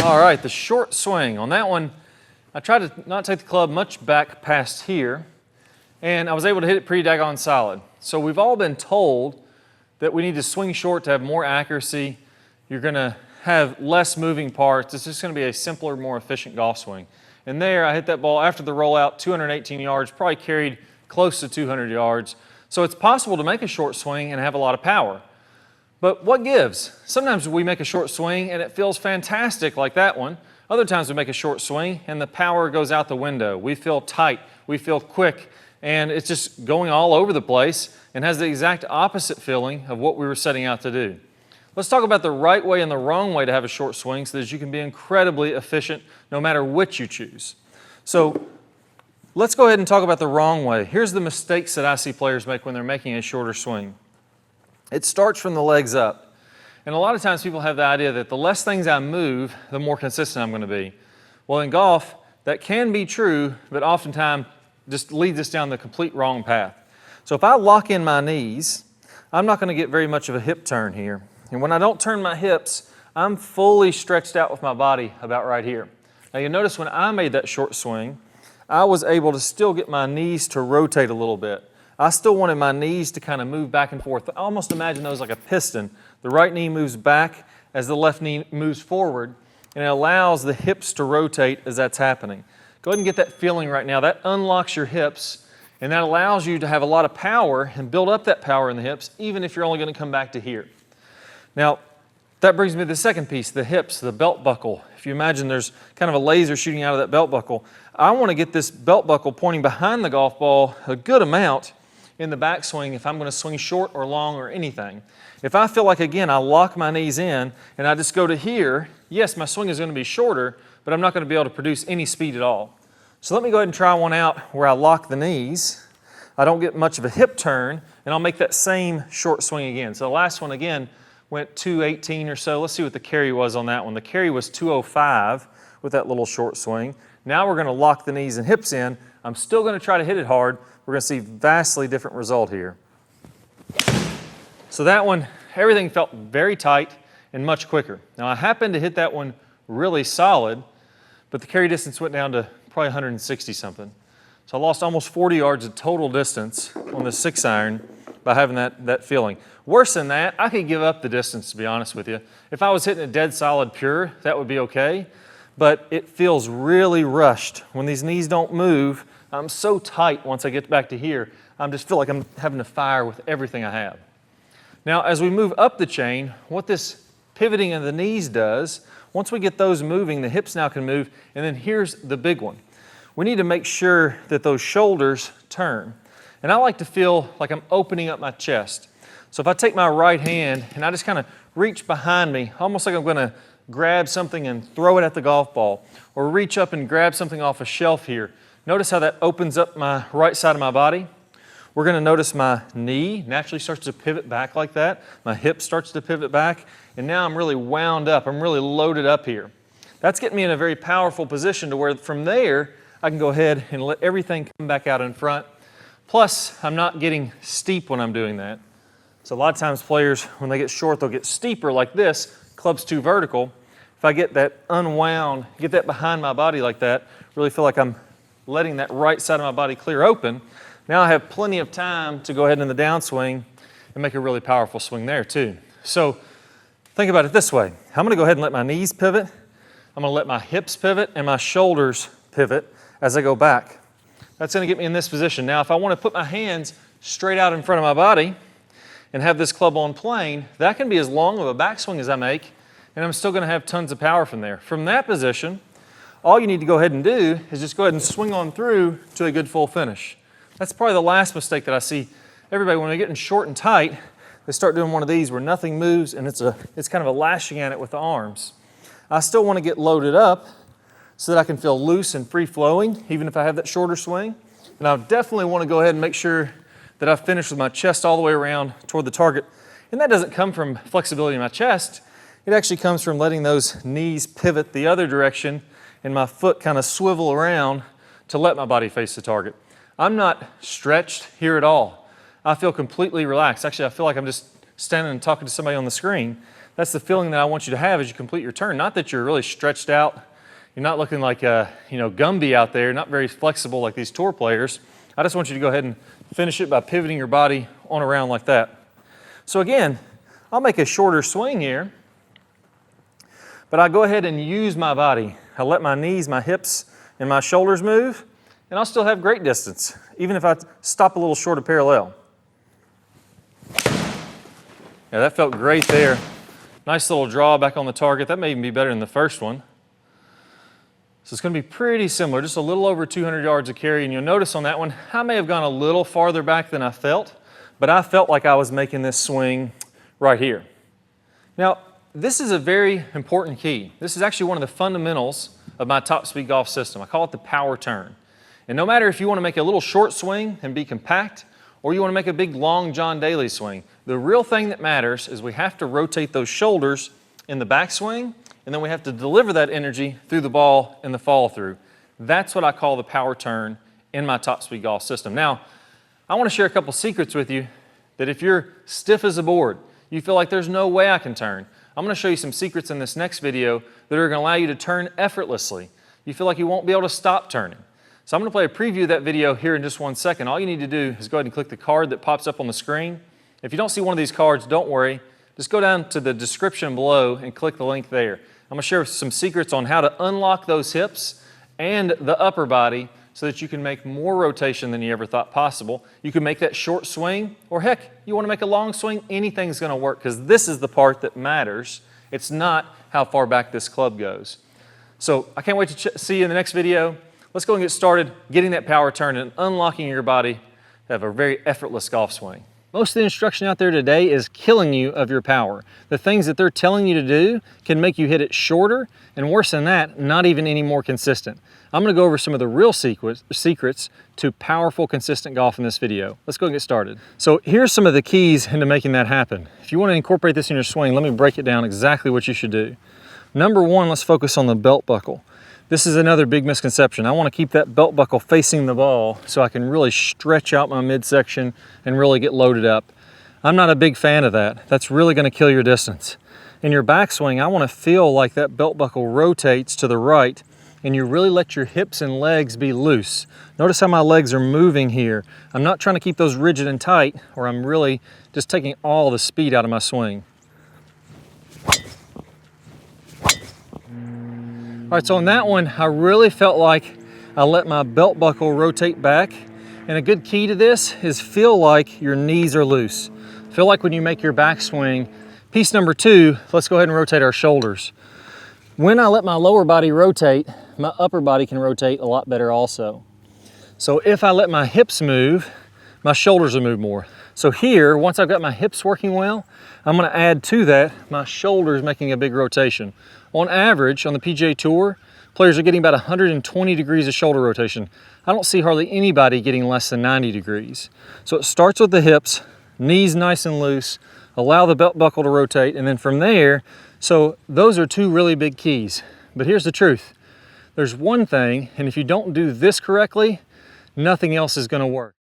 All right, the short swing. On that one, I tried to not take the club much back past here, and I was able to hit it pretty daggone solid. So we've all been told that we need to swing short to have more accuracy. You're gonna have less moving parts. It's just gonna be a simpler, more efficient golf swing. And there, I hit that ball after the rollout, 218 yards, probably carried close to 200 yards. So it's possible to make a short swing and have a lot of power. But what gives? Sometimes we make a short swing and it feels fantastic like that one. Other times we make a short swing and the power goes out the window. We feel tight, we feel quick, and it's just going all over the place and has the exact opposite feeling of what we were setting out to do. Let's talk about the right way and the wrong way to have a short swing so that you can be incredibly efficient no matter which you choose. So let's go ahead and talk about the wrong way. Here's the mistakes that I see players make when they're making a shorter swing. It starts from the legs up. And a lot of times people have the idea that the less things I move, the more consistent I'm going to be. Well, in golf, that can be true, but oftentimes just leads us down the complete wrong path. So if I lock in my knees, I'm not going to get very much of a hip turn here. And when I don't turn my hips, I'm fully stretched out with my body about right here. Now you notice when I made that short swing, I was able to still get my knees to rotate a little bit. I still wanted my knees to kind of move back and forth. I almost imagine those like a piston. The right knee moves back as the left knee moves forward, and it allows the hips to rotate as that's happening. Go ahead and get that feeling right now. That unlocks your hips, and that allows you to have a lot of power and build up that power in the hips, even if you're only going to come back to here. Now, that brings me to the second piece, the hips, the belt buckle. If you imagine there's kind of a laser shooting out of that belt buckle, I want to get this belt buckle pointing behind the golf ball a good amount in the backswing if I'm going to swing short or long or anything. If I feel like, again, I lock my knees in and I just go to here, yes, my swing is going to be shorter, but I'm not going to be able to produce any speed at all. So let me go ahead and try one out where I lock the knees. I don't get much of a hip turn, and I'll make that same short swing again. So the last one, again, went 218 or so. Let's see what the carry was on that one. The carry was 205 with that little short swing. Now we're going to lock the knees and hips in. I'm still going to try to hit it hard. We're going to see vastly different result here. So that one, everything felt very tight and much quicker. Now I happened to hit that one really solid, but the carry distance went down to probably 160 something. So I lost almost 40 yards of total distance on the 6-iron by having that feeling. Worse than that, I could give up the distance, to be honest with you. If I was hitting a dead solid pure, that would be okay, but it feels really rushed. When these knees don't move, I'm so tight once I get back to here, I just feel like I'm having to fire with everything I have. Now, as we move up the chain, what this pivoting of the knees does, once we get those moving, the hips now can move, and then here's the big one. We need to make sure that those shoulders turn. And I like to feel like I'm opening up my chest. So if I take my right hand and I just kind of reach behind me, almost like I'm going to grab something and throw it at the golf ball, or reach up and grab something off a shelf here. Notice how that opens up my right side of my body. We're going to notice my knee naturally starts to pivot back like that. My hip starts to pivot back, and now I'm really wound up. I'm really loaded up here. That's getting me in a very powerful position to where from there, I can go ahead and let everything come back out in front. Plus, I'm not getting steep when I'm doing that. So a lot of times players, when they get short, they'll get steeper like this, club's too vertical. If I get that unwound, get that behind my body like that, really feel like I'm letting that right side of my body clear open. Now I have plenty of time to go ahead in the downswing and make a really powerful swing there too. So think about it this way. I'm going to go ahead and let my knees pivot. I'm going to let my hips pivot and my shoulders pivot as I go back. That's going to get me in this position. Now if I want to put my hands straight out in front of my body and have this club on plane, that can be as long of a backswing as I make, and I'm still going to have tons of power from there. From that position, all you need to go ahead and do is just go ahead and swing on through to a good full finish. That's probably the last mistake that I see everybody when they're getting short and tight. They start doing one of these where nothing moves and it's kind of a lashing at it with the arms. I still want to get loaded up so that I can feel loose and free flowing, even if I have that shorter swing. And I definitely want to go ahead and make sure that I finish with my chest all the way around toward the target. And that doesn't come from flexibility in my chest. It actually comes from letting those knees pivot the other direction and my foot kind of swivel around to let my body face the target. I'm not stretched here at all. I feel completely relaxed. Actually, I feel like I'm just standing and talking to somebody on the screen. That's the feeling that I want you to have as you complete your turn. Not that you're really stretched out. You're not looking like Gumby out there, not very flexible like these tour players. I just want you to go ahead and finish it by pivoting your body on around like that. So again, I'll make a shorter swing here, but I go ahead and use my body. I let my knees, my hips, and my shoulders move, and I'll still have great distance, even if I stop a little short of parallel. Yeah, that felt great there. Nice little draw back on the target. That may even be better than the first one. So it's going to be pretty similar, just a little over 200 yards of carry. And you'll notice on that one, I may have gone a little farther back than I felt, but I felt like I was making this swing right here. Now, this is a very important key. This is actually one of the fundamentals of my top speed golf system. I call it the power turn. And no matter if you want to make a little short swing and be compact, or you want to make a big long John Daly swing, the real thing that matters is we have to rotate those shoulders in the backswing, and then we have to deliver that energy through the ball in the follow through. That's what I call the power turn in my top speed golf system. Now, I want to share a couple secrets with you that if you're stiff as a board, you feel like there's no way I can turn, I'm going to show you some secrets in this next video that are going to allow you to turn effortlessly. You feel like you won't be able to stop turning. So I'm going to play a preview of that video here in just 1 second. All you need to do is go ahead and click the card that pops up on the screen. If you don't see one of these cards, don't worry. Just go down to the description below and click the link there. I'm going to share some secrets on how to unlock those hips and the upper body so that you can make more rotation than you ever thought possible. You can make that short swing, or heck, you want to make a long swing, anything's going to work, because this is the part that matters. It's not how far back this club goes. So I can't wait to see you in the next video. Let's go and get started getting that power turn and unlocking your body to have a very effortless golf swing. Most of the instruction out there today is killing you of your power. The things that they're telling you to do can make you hit it shorter, and worse than that, not even any more consistent. I'm going to go over some of the real secrets to powerful, consistent golf in this video. Let's go and get started. So here's some of the keys into making that happen. If you want to incorporate this in your swing, let me break it down exactly what you should do. Number one, let's focus on the belt buckle. This is another big misconception. I want to keep that belt buckle facing the ball so I can really stretch out my midsection and really get loaded up. I'm not a big fan of that. That's really going to kill your distance. In your backswing, I want to feel like that belt buckle rotates to the right and you really let your hips and legs be loose. Notice how my legs are moving here. I'm not trying to keep those rigid and tight, or I'm really just taking all the speed out of my swing. All right, so on that one, I really felt like I let my belt buckle rotate back. And a good key to this is feel like your knees are loose. Feel like when you make your backswing. Piece number two, let's go ahead and rotate our shoulders. When I let my lower body rotate, my upper body can rotate a lot better also. So if I let my hips move, my shoulders will move more. So here, once I've got my hips working well, I'm going to add to that my shoulders making a big rotation. On average, on the PGA Tour, players are getting about 120 degrees of shoulder rotation. I don't see hardly anybody getting less than 90 degrees. So it starts with the hips, knees nice and loose, allow the belt buckle to rotate, and then from there, so those are two really big keys. But here's the truth. There's one thing, and if you don't do this correctly, nothing else is going to work.